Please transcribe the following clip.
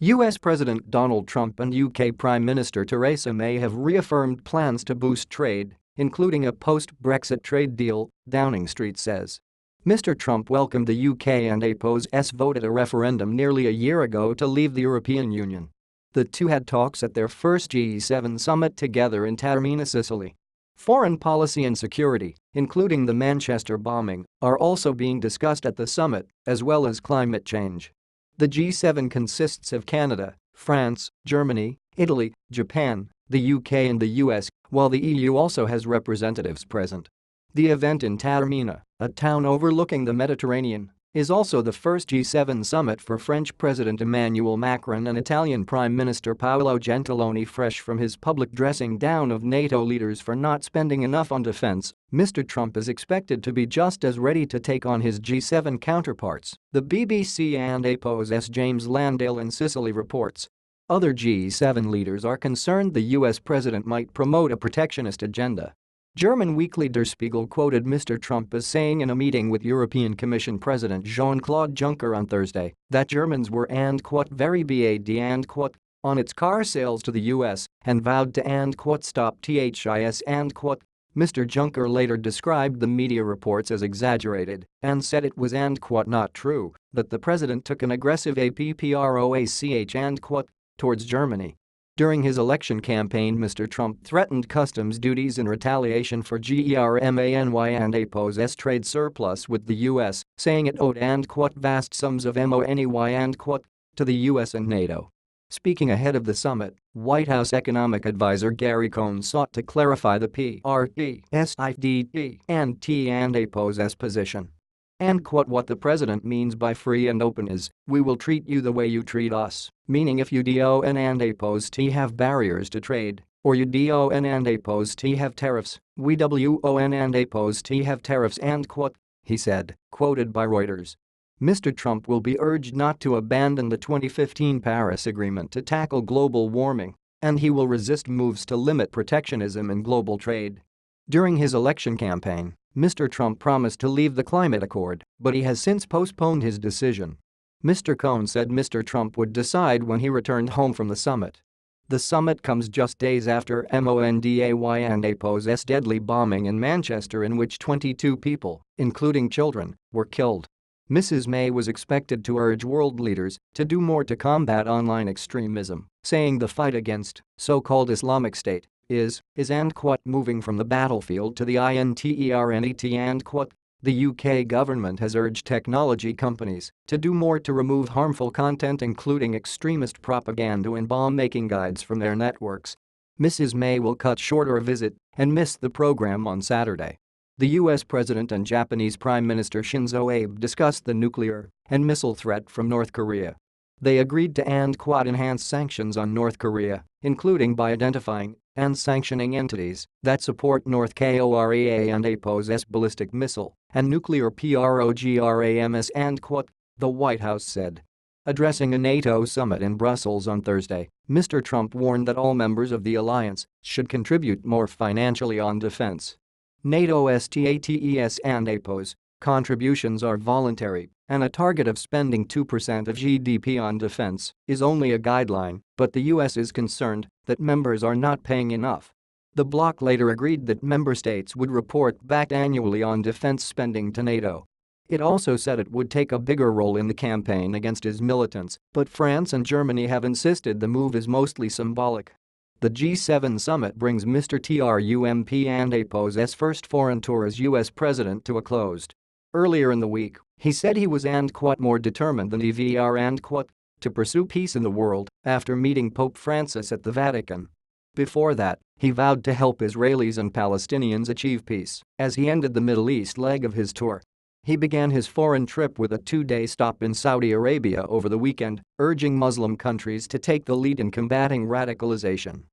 U.S. President Donald Trump and UK Prime Minister Theresa May have reaffirmed plans to boost trade, including a post-Brexit trade deal, Downing Street says. Mr. Trump welcomed the UK and APO's vote at a referendum nearly a year ago to leave the European Union. The two had talks at their first G7 summit together in Taormina, Sicily. Foreign policy and security, including the Manchester bombing, are also being discussed at the summit, as well as climate change. The G7 consists of Canada, France, Germany, Italy, Japan, the UK and the US, while the EU also has representatives present. The event in Taormina, a town overlooking the Mediterranean, is also the first G7 summit for French President Emmanuel Macron and Italian Prime Minister Paolo Gentiloni. Fresh from his public dressing down of NATO leaders for not spending enough on defense, Mr. Trump is expected to be just as ready to take on his G7 counterparts, the BBC and APO's James Landale in Sicily reports. Other G7 leaders are concerned the US president might promote a protectionist agenda. German weekly Der Spiegel quoted Mr. Trump as saying in a meeting with European Commission President Jean-Claude Juncker on Thursday that Germans were "very bad" on its car sales to the US and vowed to "stop THIS." Mr. Juncker later described the media reports as exaggerated and said it was "not true" that the president took an aggressive approach towards Germany. During his election campaign, Mr. Trump threatened customs duties in retaliation for Germany and APO's trade surplus with the US, saying it owed "vast sums of money" to the US and NATO. Speaking ahead of the summit, White House economic advisor Gary Cohn sought to clarify the PRESIDT and APO's position. What the president means by free and open is, we will treat you the way you treat us, meaning if you DON and APOs have barriers to trade, or you DON and APOs have tariffs, we WON and APOs have tariffs, he said, quoted by Reuters. Mr. Trump will be urged not to abandon the 2015 Paris Agreement to tackle global warming, and he will resist moves to limit protectionism in global trade. During his election campaign, Mr. Trump promised to leave the climate accord, but he has since postponed his decision. Mr. Cohn said Mr. Trump would decide when he returned home from the summit. The summit comes just days after Monday and APO's deadly bombing in Manchester, in which 22 people, including children, were killed. Mrs. May was expected to urge world leaders to do more to combat online extremism, saying the fight against so-called Islamic State is moving from the battlefield to the internet. The UK government has urged technology companies to do more to remove harmful content, including extremist propaganda and bomb-making guides, from their networks. Mrs. May will cut short her visit and miss the program on Saturday. The US president and Japanese Prime Minister Shinzo Abe discussed the nuclear and missile threat from North Korea. They agreed to enhance sanctions on North Korea, including by identifying and sanctioning entities that support North Korea and APO's ballistic missile and nuclear programs, the White House said. Addressing a NATO summit in Brussels on Thursday, Mr. Trump warned that all members of the alliance should contribute more financially on defense. NATO STATES and APO's contributions are voluntary, and a target of spending 2% of GDP on defense is only a guideline, but the US is concerned that members are not paying enough. The bloc later agreed that member states would report back annually on defense spending to NATO. It also said it would take a bigger role in the campaign against his militants, but France and Germany have insisted the move is mostly symbolic. The G7 summit brings Mr. Trump and APO's first foreign tour as US president to a close. Earlier in the week, he said he was more determined than ever to pursue peace in the world after meeting Pope Francis at the Vatican. Before that, he vowed to help Israelis and Palestinians achieve peace as he ended the Middle East leg of his tour. He began his foreign trip with a 2-day stop in Saudi Arabia over the weekend, urging Muslim countries to take the lead in combating radicalization.